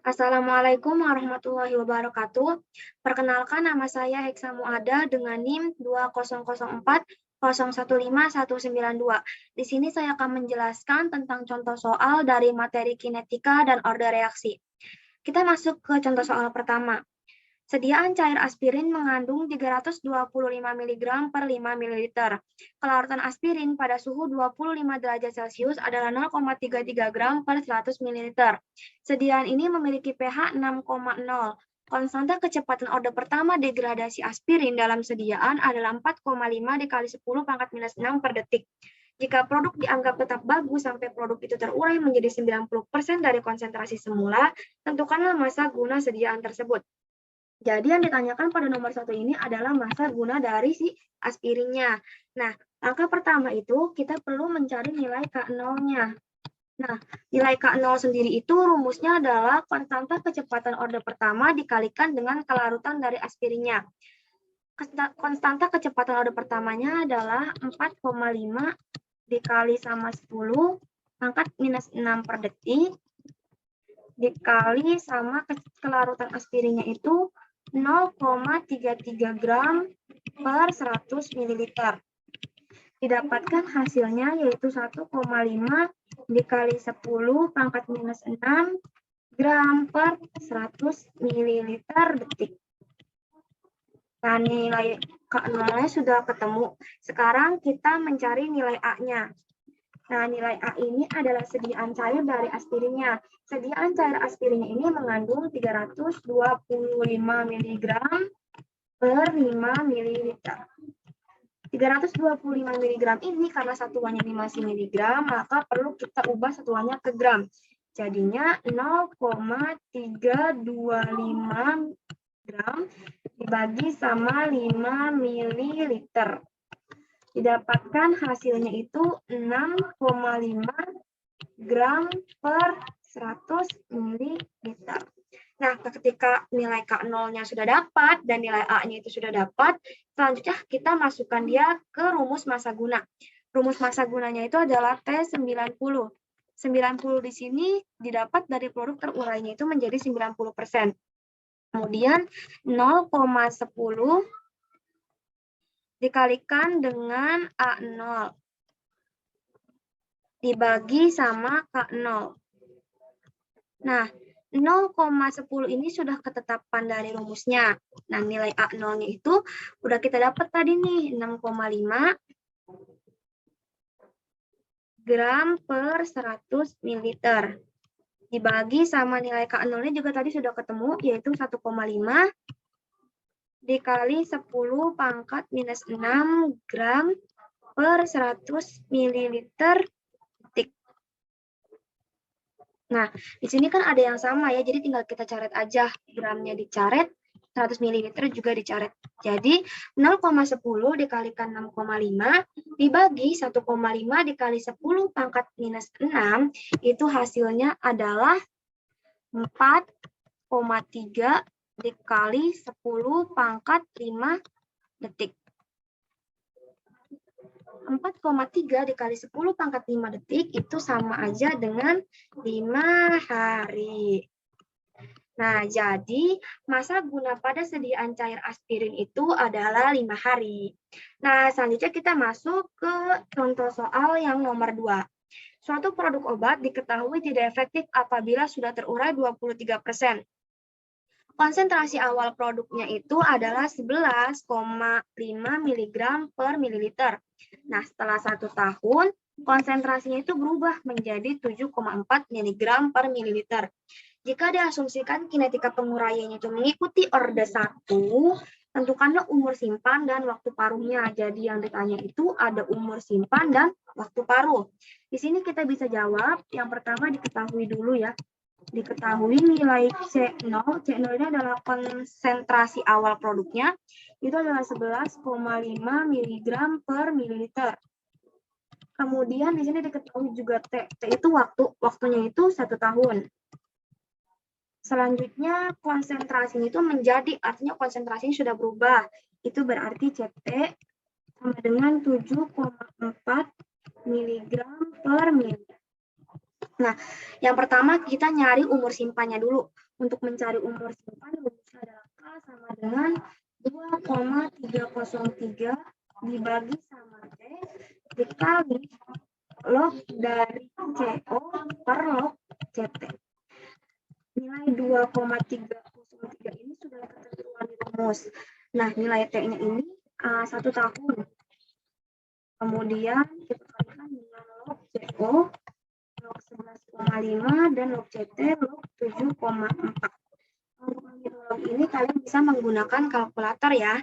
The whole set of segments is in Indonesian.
Assalamualaikum warahmatullahi wabarakatuh. Perkenalkan, nama saya Heksa Muada dengan NIM 20040151992. Di sini saya akan menjelaskan tentang contoh soal dari materi kinetika dan order reaksi. Kita masuk ke contoh soal pertama. Sediaan cair aspirin mengandung 325 mg per 5 ml. Kelarutan aspirin pada suhu 25 derajat Celcius adalah 0,33 gram per 100 ml. Sediaan ini memiliki pH 6,0. Konstanta kecepatan order pertama degradasi aspirin dalam sediaan adalah 4,5 dikali 10 pangkat minus 6 per detik. Jika produk dianggap tetap bagus sampai produk itu terurai menjadi 90% dari konsentrasi semula, tentukanlah massa guna sediaan tersebut. Jadi yang ditanyakan pada nomor 1 ini adalah massa guna dari si aspirinnya. Nah, langkah pertama itu kita perlu mencari nilai K0-nya. Nah, nilai K0 sendiri itu rumusnya adalah konstanta kecepatan order pertama dikalikan dengan kelarutan dari aspirinnya. Konstanta kecepatan order pertamanya adalah 4,5 dikali sama 10 pangkat minus 6 per detik dikali sama kelarutan aspirinnya itu 0,33 gram per 100 ml. Didapatkan hasilnya yaitu 1,5 dikali 10 pangkat minus 6 gram per 100 ml detik. Nah, nilai K0-nya sudah ketemu. Sekarang kita mencari nilai A-nya. Nah, nilai A ini adalah sediaan cair dari aspirinnya. Sediaan cair aspirinnya ini mengandung 325 mg per 5 ml. 325 mg ini karena satuannya ini masih miligram, maka perlu kita ubah satuannya ke gram. Jadinya 0,325 gram dibagi sama 5 ml. Didapatkan hasilnya itu 6,5 gram per 100 ml. Nah, ketika nilai K0-nya sudah dapat dan nilai A-nya itu sudah dapat, selanjutnya kita masukkan dia ke rumus massa guna. Rumus massa gunanya itu adalah T90. 90 di sini didapat dari produk terurainya itu menjadi 90%. Kemudian 0,10 dikalikan dengan A0 dibagi sama K0. Nah, 0,10 ini sudah ketetapan dari rumusnya. Nah, nilai A0-nya itu udah kita dapat tadi nih, 6,5 gram per 100 ml. Dibagi sama nilai K0-nya juga tadi sudah ketemu, yaitu 1,5 dikali 10 pangkat minus 6 gram per 100 ml detik. Nah, di sini kan ada yang sama ya, jadi tinggal kita coret aja. Gramnya dicoret, 100 ml juga dicoret. Jadi, 0,10 dikalikan 6,5 dibagi 1,5 dikali 10 pangkat minus 6, itu hasilnya adalah 4,3 dikali 10 pangkat 5 detik. 4,3 dikali 10 pangkat 5 detik itu sama aja dengan 5 hari. Nah, jadi massa guna pada sediaan cair aspirin itu adalah 5 hari. Nah, selanjutnya kita masuk ke contoh soal yang nomor 2. Suatu produk obat diketahui tidak efektif apabila sudah terurai 23%. Konsentrasi awal produknya itu adalah 11,5 mg per mililiter. Nah, setelah 1 tahun, konsentrasinya itu berubah menjadi 7,4 mg per mililiter. Jika diasumsikan kinetika penguraiannya itu mengikuti orde 1, tentukanlah umur simpan dan waktu paruhnya. Jadi yang ditanya itu ada umur simpan dan waktu paruh. Di sini kita bisa jawab, yang pertama diketahui dulu ya. Diketahui nilai C0 ini adalah konsentrasi awal produknya, itu adalah 11,5 mg per mililiter. Kemudian di sini diketahui juga T itu waktunya itu 1 tahun. Selanjutnya konsentrasinya itu menjadi, artinya konsentrasinya sudah berubah. Itu berarti CT sama dengan 7,4 mg per mililiter. Nah, yang pertama kita nyari umur simpannya dulu. Untuk mencari umur simpan, rumusnya adalah K sama dengan 2,303 dibagi sama T dikali log dari CO per log CT. Nilai 2,303 ini sudah ketentuan di rumus. Nah, nilai T-nya ini 1 tahun. Kemudian kita kalikan dengan log CO log 11,5 dan log CT log 7,4. Untuk menghitung log ini kalian bisa menggunakan kalkulator ya.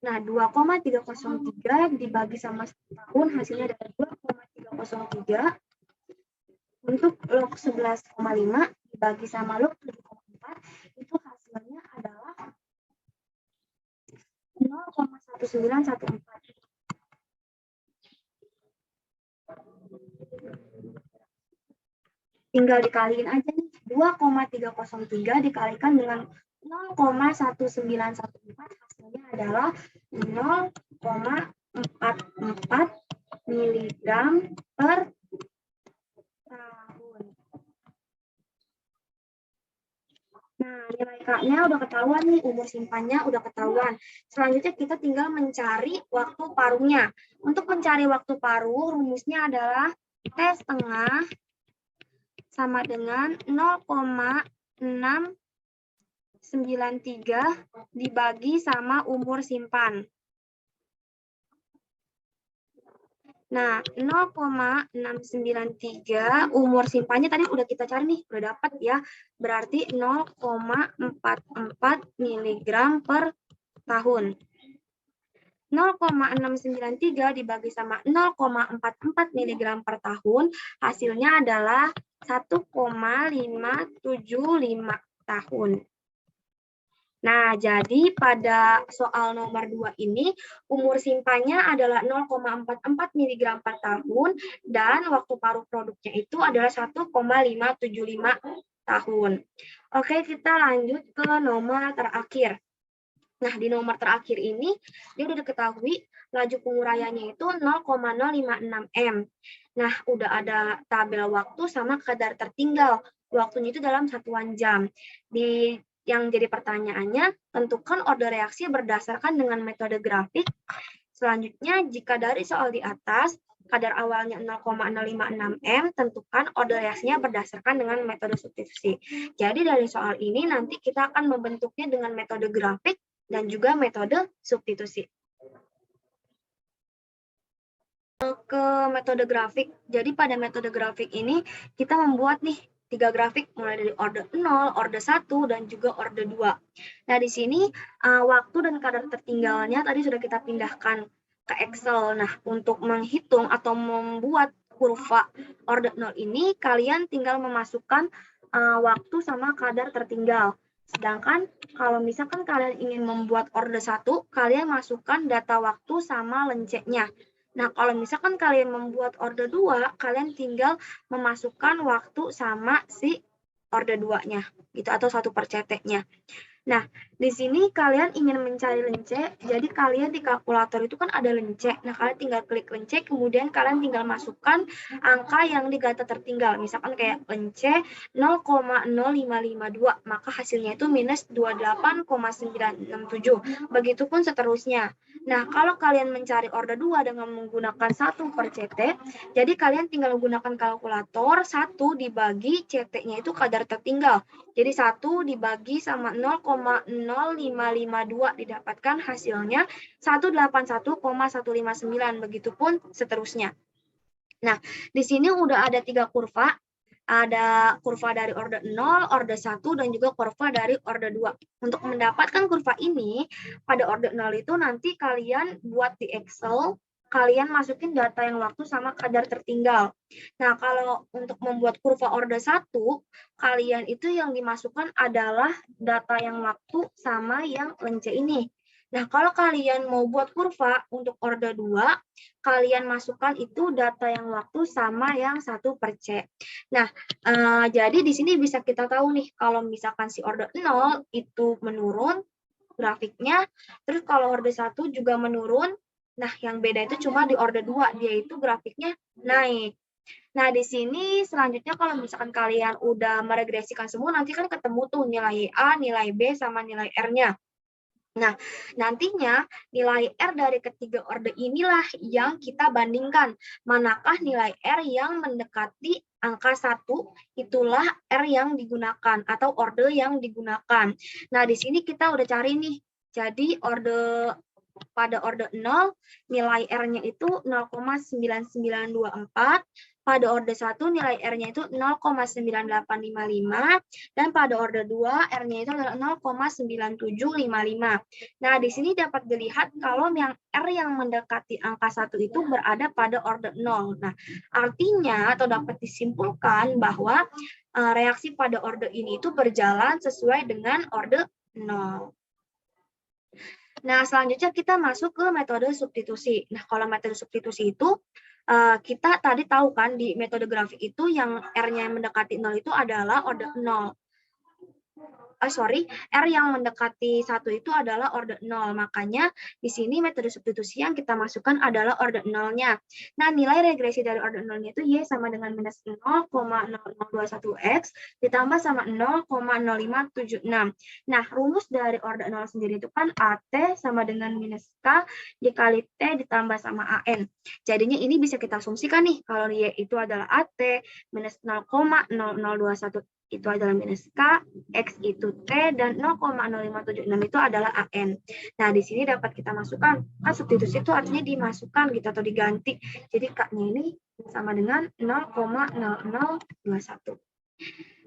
Nah, 2,303 dibagi sama 1 tahun hasilnya adalah 2,303. Untuk log 11,5 dibagi sama log 7,4 itu hasilnya adalah 0,1914. Tinggal dikaliin aja nih, 2,303 dikalikan dengan 0,1914 hasilnya adalah 0,44 miligram per tahun. Nah, nilai K-nya udah ketahuan nih, umur simpannya udah ketahuan. Selanjutnya kita tinggal mencari waktu paruhnya. Untuk mencari waktu paruh, rumusnya adalah T setengah sama dengan 0,693 dibagi sama umur simpan. Nah, 0,693 umur simpannya tadi udah kita cari nih, udah dapat ya. Berarti 0,44 mg per tahun. 0,693 dibagi sama 0,44 mg per tahun, hasilnya adalah 1,575 tahun. Nah, jadi pada soal nomor 2 ini, umur simpannya adalah 0,44 mg per tahun, dan waktu paruh produknya itu adalah 1,575 tahun. Oke, kita lanjut ke nomor terakhir. Nah, di nomor terakhir ini, dia udah diketahui laju penguraiannya itu 0,056 M. Nah, udah ada tabel waktu sama kadar tertinggal. Waktunya itu dalam satuan jam. Yang jadi pertanyaannya, tentukan order reaksi berdasarkan dengan metode grafik. Selanjutnya, jika dari soal di atas, kadar awalnya 0,056 M, tentukan order reaksinya berdasarkan dengan metode substitusi. Jadi dari soal ini nanti kita akan membentuknya dengan metode grafik dan juga metode substitusi. Ke metode grafik. Jadi pada metode grafik ini kita membuat nih 3 grafik mulai dari order 0, order 1, dan juga order 2. Nah, di sini waktu dan kadar tertinggalnya tadi sudah kita pindahkan ke Excel. Nah, untuk menghitung atau membuat kurva order 0 ini, kalian tinggal memasukkan waktu sama kadar tertinggal. Sedangkan kalau misalkan kalian ingin membuat order 1, kalian masukkan data waktu sama lenceknya. Nah, kalau misalkan kalian membuat order 2, kalian tinggal memasukkan waktu sama si order 2-nya, gitu, atau 1/CT-nya. Nah, di sini kalian ingin mencari lence, jadi kalian di kalkulator itu kan ada lence. Nah, kalian tinggal klik lence, kemudian kalian tinggal masukkan angka yang di data tertinggal. Misalkan kayak lence 0,0552, maka hasilnya itu minus 28,967. Begitupun seterusnya. Nah, kalau kalian mencari order 2 dengan menggunakan 1/CT, jadi kalian tinggal menggunakan kalkulator, 1 dibagi CT-nya itu kadar tertinggal. Jadi 1 dibagi sama 0,0552 didapatkan hasilnya 181,159, begitupun seterusnya. Nah, di sini udah ada 3 kurva. Ada kurva dari order 0, order 1, dan juga kurva dari order 2. Untuk mendapatkan kurva ini, pada order 0 itu nanti kalian buat di Excel, kalian masukin data yang waktu sama kadar tertinggal. Nah, kalau untuk membuat kurva order 1, kalian itu yang dimasukkan adalah data yang waktu sama yang lence ini. Nah, kalau kalian mau buat kurva untuk order 2, kalian masukkan itu data yang waktu sama yang 1/C. Nah, jadi di sini bisa kita tahu nih, kalau misalkan si order 0 itu menurun grafiknya, terus kalau order 1 juga menurun. Nah, yang beda itu cuma di order 2, dia itu grafiknya naik. Nah, di sini selanjutnya kalau misalkan kalian udah meregresikan semua, nanti kan ketemu tuh nilai A, nilai B, sama nilai R-nya. Nah, nantinya nilai R dari ketiga orde inilah yang kita bandingkan. Manakah nilai R yang mendekati angka 1, itulah R yang digunakan atau orde yang digunakan. Nah, di sini kita udah cari nih. Jadi pada orde 0, nilai R-nya itu 0,9924, pada orde 1 nilai R-nya itu 0,9855, dan pada orde 2 R-nya itu adalah 0,9755. Nah, di sini dapat dilihat kalau yang R yang mendekati angka 1 itu berada pada orde 0. Nah, artinya atau dapat disimpulkan bahwa reaksi pada orde ini itu berjalan sesuai dengan orde 0. Nah, selanjutnya kita masuk ke metode substitusi. Nah, kalau metode substitusi itu, kita tadi tahu kan di metode grafik itu yang R-nya yang mendekati 0 itu adalah orde 0. R yang mendekati 1 itu adalah orde 0. Makanya di sini metode substitusi yang kita masukkan adalah orde 0-nya. Nah, nilai regresi dari orde 0-nya itu Y sama dengan minus 0,0021X ditambah sama 0,0576. Nah, rumus dari orde 0 sendiri itu kan AT sama dengan minus K dikali T ditambah sama AN. Jadinya ini bisa kita asumsikan nih, kalau Y itu adalah AT, minus 0,0021 itu adalah minus K, X itu T, dan 0,0576 itu adalah AN. Nah, di sini dapat kita masukkan. Kan substitusi itu artinya dimasukkan gitu atau diganti. Jadi K-nya ini sama dengan 0,0021.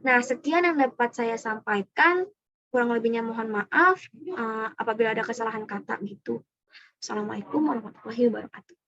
Nah, sekian yang dapat saya sampaikan. Kurang lebihnya mohon maaf apabila ada kesalahan kata gitu. Assalamualaikum warahmatullahi wabarakatuh.